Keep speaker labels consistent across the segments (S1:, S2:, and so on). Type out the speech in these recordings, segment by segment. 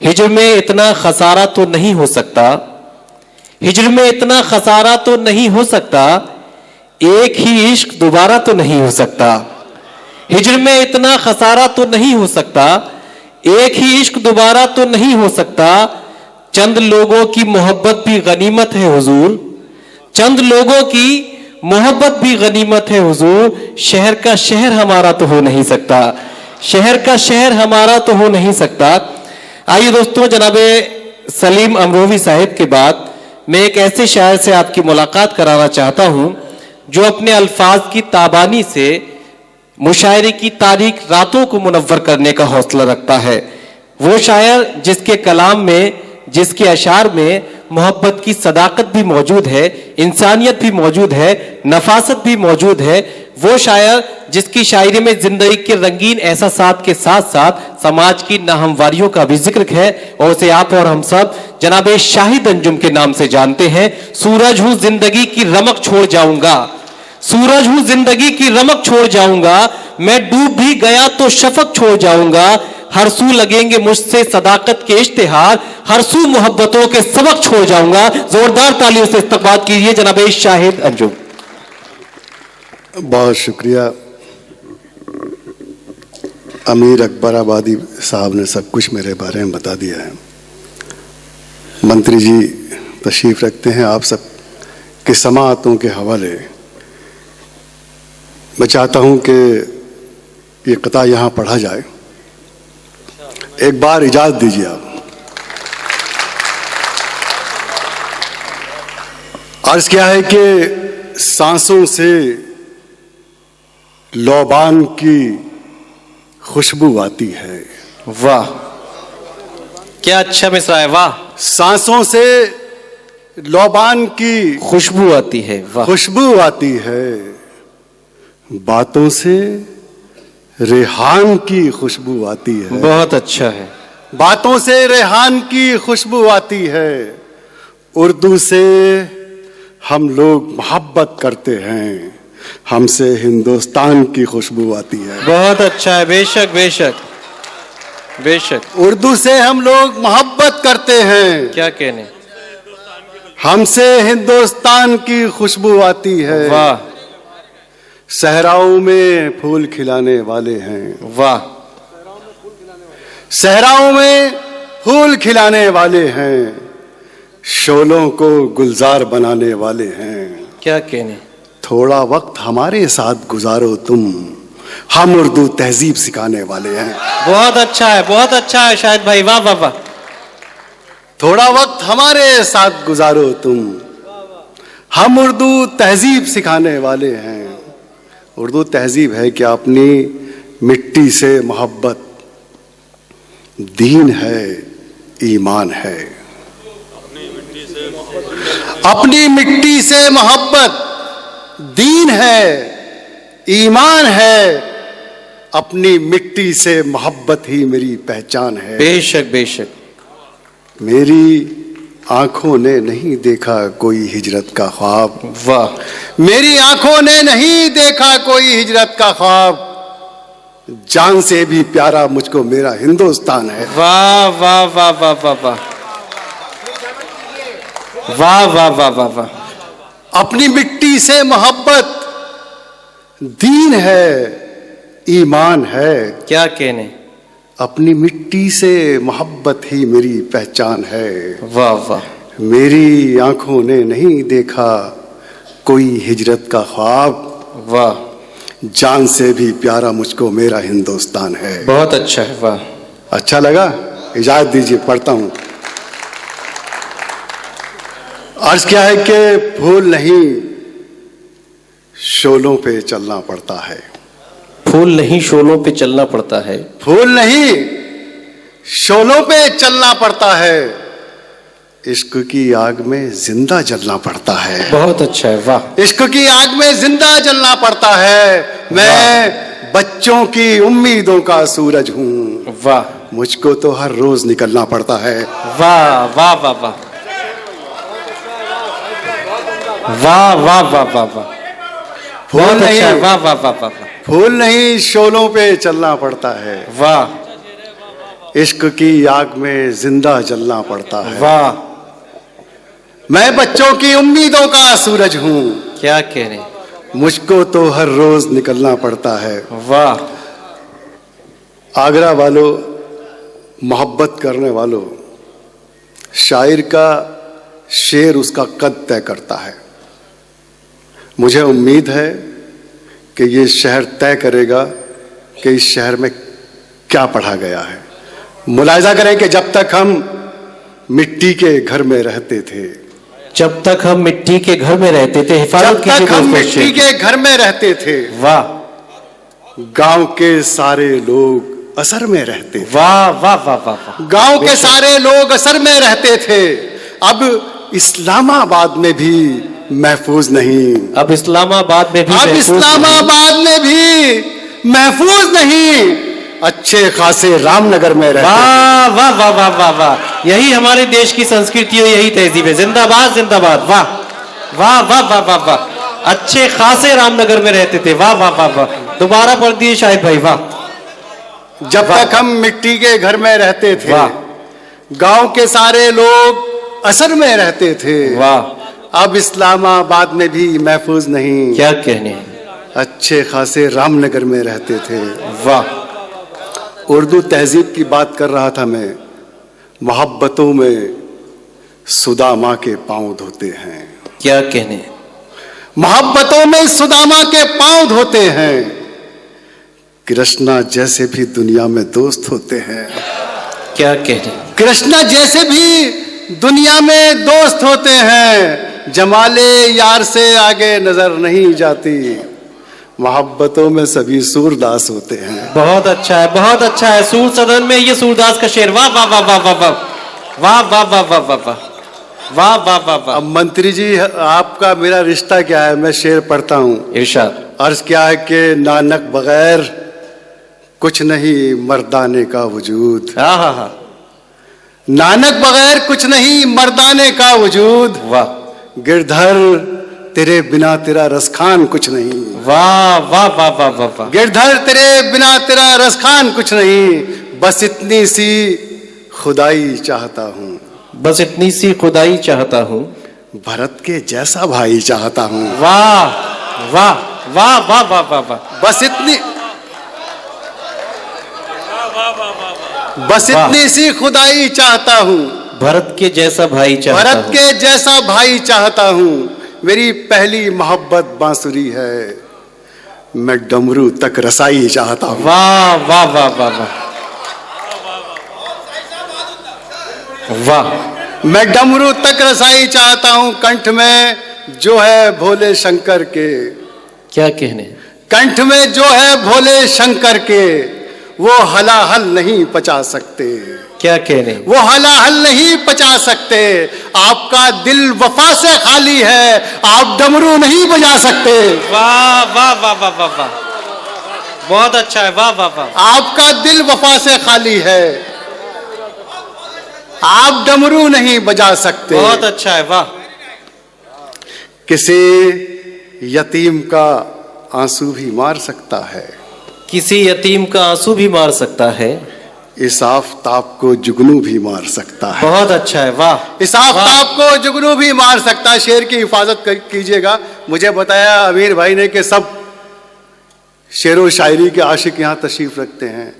S1: हिज्र में इतना खसारा तो नहीं हो सकता, हिज्र में इतना खसारा तो नहीं हो सकता, एक ही इश्क दोबारा तो नहीं हो सकता। हिज्र में इतना खसारा तो नहीं हो सकता, एक ही इश्क दोबारा तो नहीं हो सकता। चंद लोगों की मोहब्बत भी गनीमत है हुजूर, चंद लोगों की मोहब्बत भी गनीमत है हुजूर। शहर का शहर हमारा तो हो नहीं सकता, शहर का शहर हमारा तो हो नहीं सकता। आइए दोस्तों, जनाबे सलीम अमरोही साहिब के बाद मैं एक ऐसे शायर से आपकी मुलाकात कराना चाहता हूं जो अपने अल्फाज की ताबानी से मुशायरे की तारीख रातों को मुनव्वर करने का हौसला रखता है। वो शायर जिसके कलाम में, जिसके अशार में मोहब्बत की सदाकत भी मौजूद है, इंसानियत भी मौजूद है, नफासत भी मौजूद है। वो शायर जिसकी शायरी में जिंदगी के रंगीन एहसासात के साथ साथ समाज की नाहमवारियों का भी जिक्र है, और उसे आप और हम सब जनाबे शाहिद अंजुम के नाम से जानते हैं। सूरज हूं जिंदगी की रमक छोड़ जाऊंगा, सूरज हूं जिंदगी की रमक छोड़ जाऊंगा, मैं डूब भी गया तो शफक छोड़ जाऊंगा। हर सू लगेंगे मुझसे सदाकत के इश्तिहार, हर सू मोहब्बतों के सबक छोड़ जाऊंगा। जोरदार तालियों से इस्तकबाल कीजिए जनाबे शाहिद अंजुम।
S2: बहुत शुक्रिया। अमीर अकबर आबादी साहब ने सब कुछ मेरे बारे में बता दिया है। मंत्री जी तशरीफ रखते हैं, आप सब के समाअतों के हवाले मैं चाहता हूं कि ये कता यहाँ पढ़ा जाए। एक बार इजाज़त दीजिए आप। अर्ज क्या है कि सांसों से लौबान की खुशबू आती है।
S1: वाह, क्या अच्छा मिसरा है, वाह।
S2: सांसों से लौबान की
S1: खुशबू आती है, वाह।
S2: खुशबू आती है, बातों से रेहान की खुशबू आती है।
S1: बहुत अच्छा है।
S2: बातों से रेहान की खुशबू आती है। उर्दू से हम लोग मोहब्बत करते हैं, हमसे हिंदुस्तान की खुशबू आती है।
S1: बहुत अच्छा है, बेशक बेशक बेशक।
S2: उर्दू से हम लोग मोहब्बत करते हैं,
S1: क्या कहने,
S2: हमसे हिंदुस्तान की खुशबू आती है।
S1: वाह।
S2: सहराओं में फूल खिलाने वाले हैं,
S1: वाह।
S2: सहराओं में फूल खिलाने वाले हैं, शोलों को गुलजार बनाने वाले हैं।
S1: क्या कहने।
S2: थोड़ा वक्त हमारे साथ गुजारो तुम, हम उर्दू तहजीब सिखाने वाले हैं।
S1: बहुत अच्छा है, बहुत अच्छा है शाहिद भाई, वाह वाह वाह।
S2: थोड़ा वक्त हमारे साथ गुजारो तुम, हम उर्दू तहजीब सिखाने वाले हैं। उर्दू तहजीब है कि अपनी मिट्टी से मोहब्बत, दीन है, ईमान है। अपनी मिट्टी से मोहब्बत, दीन है, ईमान है। अपनी मिट्टी से मोहब्बत ही मेरी पहचान है।
S1: बेशक बेशक।
S2: मेरी आंखों ने नहीं देखा कोई हिजरत का ख्वाब,
S1: वाह।
S2: मेरी आंखों ने नहीं देखा कोई हिजरत का ख्वाब, जान से भी प्यारा मुझको मेरा हिंदुस्तान है।
S1: वाह वाह वाह वाह वाह वाह वाह वाह वाह वाह वाह।
S2: अपनी मिट्टी से मोहब्बत, दीन है, ईमान है।
S1: क्या कहने।
S2: अपनी मिट्टी से मोहब्बत ही मेरी पहचान है।
S1: वाह वाह।
S2: मेरी आंखों ने नहीं देखा कोई हिजरत का ख्वाब,
S1: वाह।
S2: जान से भी प्यारा मुझको मेरा हिंदुस्तान है।
S1: बहुत अच्छा है, वाह।
S2: अच्छा लगा, इजाजत दीजिए पढ़ता हूं। अर्ज क्या है कि फूल नहीं शोलों पे चलना पड़ता है।
S1: फूल नहीं शोलों पे चलना पड़ता है।
S2: फूल नहीं शोलों पे चलना पड़ता है, इश्क की आग में जिंदा जलना पड़ता है।
S1: बहुत अच्छा है, वाह।
S2: इश्क की आग में जिंदा जलना पड़ता है। मैं बच्चों की उम्मीदों का सूरज हूँ,
S1: वाह।
S2: मुझको तो हर रोज निकलना पड़ता है।
S1: वाह वाह वाह वाह वाह वाह वाह वाह वाह।
S2: फूल नहीं,
S1: वाह वाह वाह वाह।
S2: फूल नहीं शोलों पे चलना पड़ता है।
S1: वाह।
S2: इश्क की आग में जिंदा जलना पड़ता है।
S1: वाह,
S2: मैं बच्चों की उम्मीदों का सूरज हूँ,
S1: क्या कहने,
S2: मुझको तो हर रोज निकलना पड़ता है।
S1: वाह,
S2: आगरा वालों, मोहब्बत करने वालों, शायर का शेर उसका कद तय करता है। मुझे उम्मीद है कि ये शहर तय करेगा कि इस शहर में क्या पढ़ा गया है। मुलाहिजा करें कि जब तक हम मिट्टी के घर में रहते थे,
S1: जब तक हम मिट्टी के घर में रहते थे,
S2: जब
S1: हिफाजत कीजिए
S2: तक हम
S1: दोस्तों
S2: मिट्टी
S1: शेर।
S2: के घर में रहते थे,
S1: वाह,
S2: गांव के सारे लोग असर में रहते थे।
S1: वाह, वाह, वाह, वाह, वाह।
S2: गांव के सारे लोग असर में रहते थे। अब इस्लामाबाद में भी महफूज नहीं,
S1: अब इस्लामाबाद में भी
S2: अब
S1: महफूज
S2: इस्लामाबाद में भी महफूज नहीं, अच्छे खासे रामनगर में रहते।
S1: वाह, वाह, वाह, वाह, वाह, वाह। यही हमारे देश की संस्कृति है, यही तहजीब है। जिंदाबाद, जिंदाबाद। वाह, वाह, वाह, वाह, वाह, वाह। अच्छे खासे रामनगर में रहते थे। वाह, वाह, वाह, वाह। दोबारा पढ़ दिए शाहिद भाई। वाह,
S2: जब तक हम मिट्टी के घर में रहते थे,
S1: वाह।
S2: गांव के सारे लोग असर में रहते थे।
S1: वाह,
S2: अब इस्लामाबाद में भी महफूज नहीं,
S1: क्या कहने,
S2: अच्छे खासे रामनगर में रहते थे।
S1: वाह,
S2: उर्दू तहजीब की बात कर रहा था मैं। मोहब्बतों में सुदामा के पांव धोते हैं,
S1: क्या कहने,
S2: मोहब्बतों में सुदामा के पांव धोते हैं। कृष्णा जैसे भी दुनिया में दोस्त होते हैं,
S1: क्या कहने,
S2: कृष्णा जैसे भी दुनिया में दोस्त होते हैं। जमाले यार से आगे नजर नहीं जाती, मोहब्बतों में सभी सूरदास होते हैं।
S1: बहुत अच्छा है, बहुत अच्छा है। सूर सदन में ये सूरदास का शेर। वाह, वाह, वाह, वाह, वाह, वाह, वाह, वाह, वाह, वाह, वाह, वाह, वाह, वाह, वाह, वाह।
S2: अब मंत्री जी, आपका मेरा रिश्ता क्या है? मैं शेर पढ़ता हूँ।
S1: इरशाद।
S2: अर्ज क्या है कि नानक बगैर कुछ नहीं मर्दाने का वजूद,
S1: हाँ, हाँ, हाँ।
S2: नानक बगैर कुछ नहीं मर्दाने का वजूद।
S1: वाह,
S2: गिरधर तेरे बिना तेरा रसखान कुछ नहीं,
S1: वाह, वाह, वाह, वाह, वाह, वाह।
S2: गिरधर तेरे बिना तेरा रसखान कुछ नहीं। बस इतनी सी खुदाई चाहता हूँ,
S1: बस इतनी सी खुदाई चाहता हूँ,
S2: भरत के जैसा भाई चाहता हूँ।
S1: वाह, वाह, वाह, वाह, वाह, वाह, वाह।
S2: बस इतनी सी खुदाई चाहता हूँ,
S1: भरत के जैसा भाई चाहता
S2: भरत
S1: हूँ।
S2: के जैसा भाई चाहता हूँ। मेरी पहली मोहब्बत बांसुरी है, मैं डमरू तक रसाई चाहता हूँ।
S1: वाह, वाह, वाह, वाह, वाह, वाह।
S2: मैं डमरू तक रसाई चाहता हूँ। कंठ में जो है भोले शंकर के,
S1: क्या कहने,
S2: कंठ में जो है भोले शंकर के, वो हलाहल नहीं पचा सकते,
S1: क्या कहने,
S2: वो हलाहल नहीं पचा सकते। आपका दिल वफा से खाली है, आप डमरू नहीं बजा सकते।
S1: वाह, वाह, वाह, वाह, वाह, वाह। बहुत अच्छा है। वाह, वाह, वाह।
S2: आपका दिल वफा से खाली है, आप डमरू नहीं बजा सकते।
S1: बहुत अच्छा है। वाह।
S2: किसी यतीम का आंसू भी मार सकता है,
S1: किसी यतीम का आंसू भी मार सकता है,
S2: इस आफताब को जुगनू भी मार सकता है।
S1: बहुत अच्छा है। वाह।
S2: इस आफताब को जुगनू भी मार सकता है। शेर की हिफाजत कीजिएगा। मुझे बताया अमीर भाई ने कि सब शेरो शायरी के आशिक यहाँ तशरीफ रखते हैं।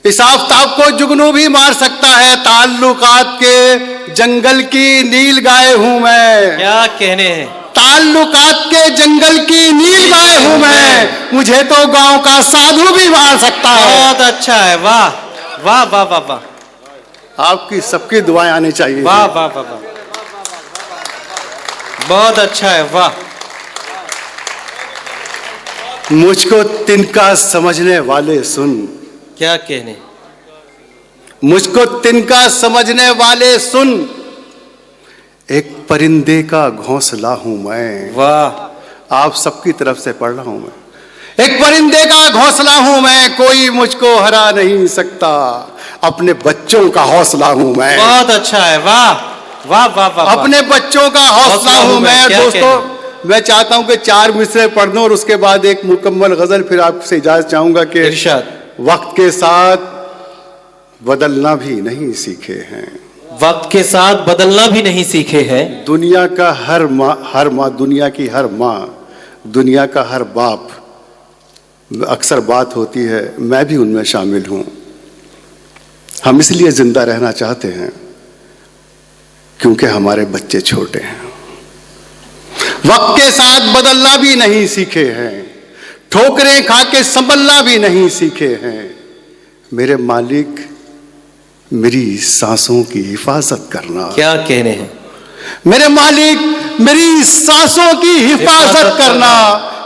S2: इस आफताब को जुगनू भी मार सकता है। ताल्लुकात के जंगल की नील गाय हूं मैं,
S1: क्या कहने हैं,
S2: ताल्लुकात के जंगल की नील गाय हूं मैं, मुझे तो गांव का साधु भी मार सकता है।
S1: बहुत अच्छा है। वाह, वाह, वाह, वाह, वाह।
S2: आपकी सबकी दुआएं आनी चाहिए।
S1: वाह, वाह, वाह, वाह। बहुत अच्छा है। वाह।
S2: मुझको तिनका समझने वाले सुन,
S1: क्या कहने,
S2: मुझको तिनका समझने वाले सुन, एक परिंदे का घोंसला हूं मैं।
S1: वाह।
S2: आप सबकी तरफ से पढ़ रहा हूं मैं। एक परिंदे का घोंसला हूं मैं, कोई मुझको हरा नहीं सकता, अपने बच्चों का हौसला हूं मैं।
S1: बहुत अच्छा है। वाह, वाह, वाह, वाह।
S2: अपने बच्चों का हौसला हूं मैं।
S1: क्या
S2: दोस्तों, मैं चाहता हूं कि 4 मिसरे पढ़ दूं और उसके बाद एक मुकम्मल गजल, फिर आपसे इजाजत चाहूंगा कि
S1: इरशाद।
S2: वक्त के साथ बदलना भी नहीं सीखे हैं।
S1: वक्त के साथ बदलना भी नहीं सीखे हैं।
S2: दुनिया का हर माँ, दुनिया की हर माँ, दुनिया का हर बाप, अक्सर बात होती है, मैं भी उनमें शामिल हूँ। हम इसलिए जिंदा रहना चाहते हैं क्योंकि हमारे बच्चे छोटे हैं। वक्त के साथ बदलना भी नहीं सीखे हैं, ठोकरें खा के संभलना भी नहीं सीखे हैं। मेरे मालिक, मेरी सांसों की हिफाजत करना।
S1: क्या कहने हैं?
S2: मेरे मालिक, मेरी सांसों की हिफाजत करना।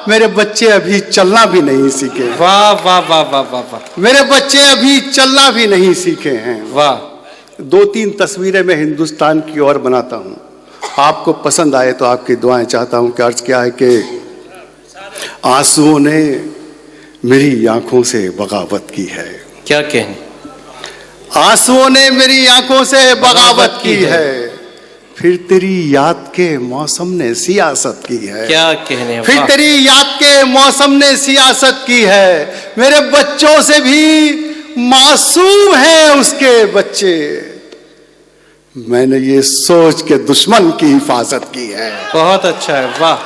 S2: मेरे बच्चे अभी चलना भी नहीं सीखे।
S1: वाह वाह वाह वाह वाह वाह।
S2: मेरे बच्चे अभी चलना भी नहीं सीखे हैं।
S1: वाह।
S2: 2-3 तस्वीरें मैं हिंदुस्तान की ओर बनाता हूं, आपको पसंद आए तो आपकी दुआएं चाहता हूं। कि अर्ज क्या है कि आंसुओं ने मेरी आंखों से बगावत की है।
S1: क्या कहने?
S2: आंसुओं ने मेरी आंखों से बगावत की है, फिर तेरी याद के मौसम ने सियासत की है।
S1: क्या कहने?
S2: फिर तेरी याद के मौसम ने सियासत की है। मेरे बच्चों से भी मासूम हैं उसके बच्चे, मैंने ये सोच के दुश्मन की हिफाजत की है।
S1: बहुत अच्छा है। वाह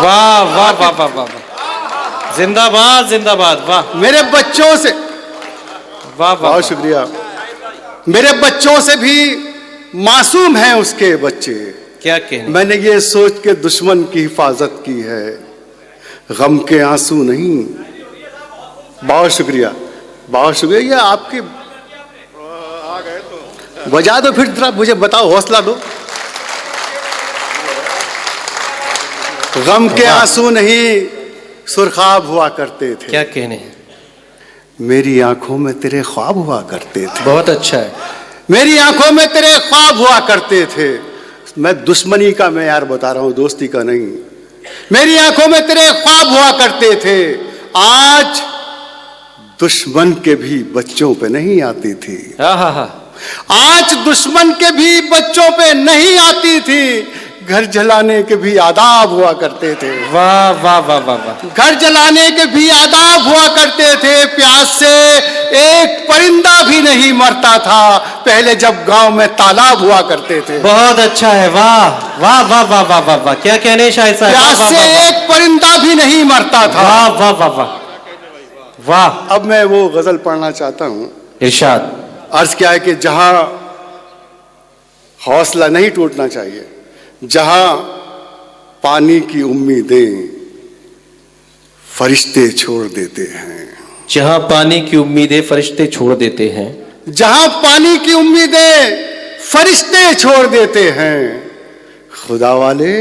S1: वाह वाह वाह वाह वाह। जिंदाबाद जिंदाबाद। वाह।
S2: मेरे बच्चों से,
S1: वाह वाह।
S2: बहुत शुक्रिया। मेरे बच्चों से भी मासूम हैं उसके बच्चे,
S1: क्या कहने?
S2: मैंने ये सोच के दुश्मन की हिफाजत की है। गम के आंसू नहीं। बहुत शुक्रिया, बहुत शुक्रिया। ये आपकी बजा दो, फिर जरा मुझे बताओ, हौसला दो। गम के आंसू नहीं सुरखाब हुआ करते थे।
S1: क्या कहने हैं?
S2: मेरी आंखों में तेरे ख्वाब हुआ करते थे।
S1: बहुत अच्छा है।
S2: मेरी आंखों में तेरे ख्वाब हुआ करते थे। मैं दुश्मनी का मेयार बता रहा हूं, दोस्ती का नहीं। मेरी आंखों में तेरे ख्वाब हुआ करते थे। आज दुश्मन के भी बच्चों पे नहीं आती थी। आज दुश्मन के भी बच्चों पे नहीं आती थी। घर जलाने के भी आदाब हुआ करते थे।
S1: वाह वाह वाह वाह वाह।
S2: घर जलाने के भी आदाब हुआ करते थे। प्यास से एक परिंदा भी नहीं मरता था पहले, जब गांव में तालाब हुआ करते थे।
S1: बहुत अच्छा है। वाह वाह वाह वाह वाह वाह वाह। क्या कहने शायद साहब?
S2: प्यास से एक परिंदा भी नहीं मरता था।
S1: वाह वाह वाह वाह वाह।
S2: अब मैं वो गजल पढ़ना चाहता हूं।
S1: इरशाद।
S2: अर्ज क्या है कि जहां हौसला नहीं टूटना चाहिए, जहां पानी की उम्मीदें फरिश्ते छोड़ देते हैं।
S1: जहां पानी की उम्मीदें फरिश्ते छोड़ देते हैं।
S2: जहां पानी की उम्मीदें फरिश्ते छोड़ देते हैं। खुदा वाले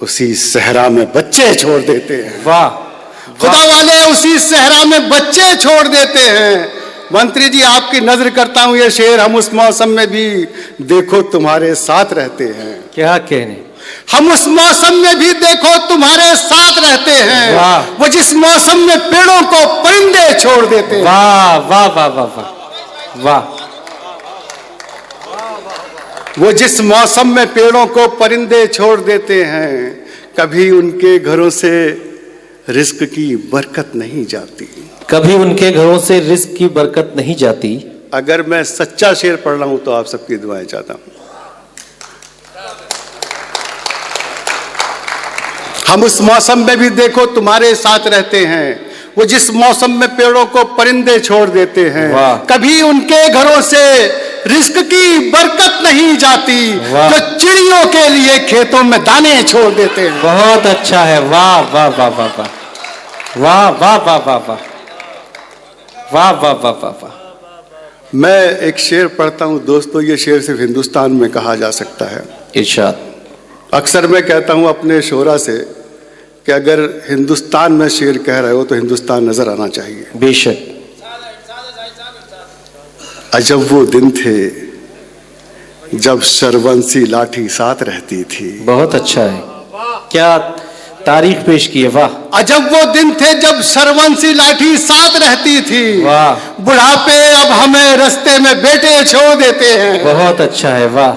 S2: उसी सहरा में बच्चे छोड़ देते हैं।
S1: वाह।
S2: खुदा वाले उसी सहरा में बच्चे छोड़ देते हैं। मंत्री जी, आपकी नजर करता हूं ये शेर, हम उस मौसम में भी देखो तुम्हारे साथ रहते हैं।
S1: क्या कहने?
S2: हम उस मौसम में भी देखो तुम्हारे साथ रहते हैं।
S1: वाह।
S2: वो जिस मौसम में पेड़ों को परिंदे छोड़ देते हैं।
S1: वाह वाह वाह वाह वाह वाह।
S2: वो जिस मौसम में पेड़ों को परिंदे छोड़ देते हैं, कभी उनके घरों से रिस्क की बरकत नहीं जाती।
S1: कभी उनके घरों से रिस्क की बरकत नहीं जाती।
S2: अगर मैं सच्चा शेर पढ़ रहा हूं तो आप सबकी दुआएं चाहता हूं। हम उस मौसम में भी देखो तुम्हारे साथ रहते हैं। वो जिस मौसम में पेड़ों को परिंदे छोड़ देते हैं, कभी उनके घरों से रिस्क की बरकत नहीं जाती। जो चिड़ियों के लिए खेतों में दाने छोड़ देते हैं।
S1: बहुत अच्छा है। वाह वाह वाह वाह वाह वाह वाह वाह वाह वाह वाह वाह वाह वाह वाह।
S2: मैं एक शेर पढ़ता हूं दोस्तों, ये शेर सिर्फ हिंदुस्तान में कहा जा सकता है।
S1: इरशाद।
S2: अक्सर मैं कहता हूं अपने शोरा से कि अगर हिंदुस्तान में शेर कह रहे हो तो हिंदुस्तान नजर आना चाहिए।
S1: बेशक।
S2: अजब वो दिन थे जब सरवंसी लाठी साथ रहती थी।
S1: बहुत अच्छा है। क्या तारीख पेश की है। वाह।
S2: अजब वो दिन थे जब सरवंसी लाठी साथ रहती थी।
S1: वाह।
S2: बुढ़ापे अब हमें रास्ते में बेटे छोड़ देते हैं।
S1: बहुत अच्छा है। वाह।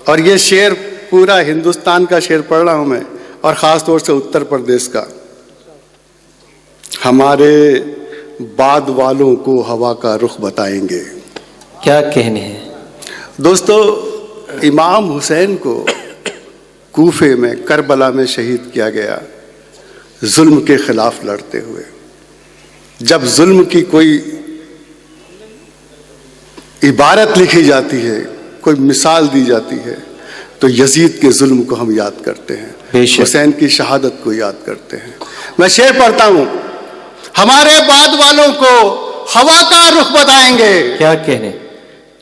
S2: और ये शेर पूरा हिंदुस्तान का शेर पढ़ रहा हूं मैं, और खास तौर से उत्तर प्रदेश का। हमारे बाद वालों को हवा का रुख बताएंगे।
S1: क्या कहने हैं।
S2: दोस्तों, इमाम हुसैन को कूफे में, करबला में शहीद किया गया जुल्म के खिलाफ लड़ते हुए। जब जुल्म की कोई इबारत लिखी जाती है, कोई मिसाल दी जाती है, तो यजीद के जुल्म को हम याद करते हैं, हुसैन की शहादत को याद करते हैं। मैं शेर पढ़ता हूं, हमारे बाद वालों को हवा का रुख बताएंगे।
S1: क्या कहने।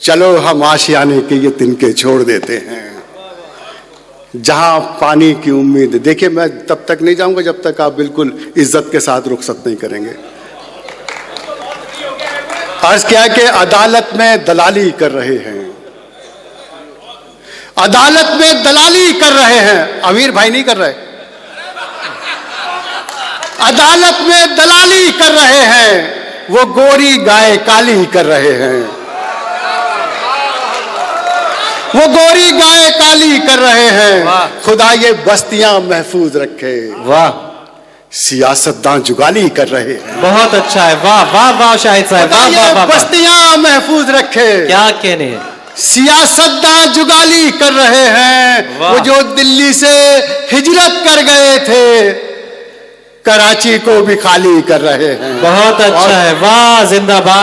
S2: चलो हम आशियाने के ये तिनके छोड़ देते हैं, जहां पानी की उम्मीद। देखिए, मैं तब तक नहीं जाऊंगा जब तक आप बिल्कुल इज्जत के साथ रुखसत नहीं करेंगे। अर्ज क्या कि अदालत में दलाली कर रहे हैं, अदालत में दलाली कर रहे हैं। अमीर भाई नहीं कर रहे, अदालत में दलाली कर रहे हैं। वो गोरी गाय काली कर रहे हैं, वो गोरी गाय काली कर रहे हैं। खुदा ये बस्तियां महफूज रखे।
S1: वाह।
S2: सियासतदान जुगाली कर रहे हैं।
S1: बहुत अच्छा है। वाह वाह वाह शाहिद साहब, वाह वाह वाह।
S2: बस्तियां महफूज रखे।
S1: क्या कहने हैं।
S2: सियासतदान जुगाली कर रहे हैं। वो जो दिल्ली से हिजरत कर गए थे, कराची को भी खाली कर रहे हैं।
S1: बहुत अच्छा है। वाह, जिंदाबाद।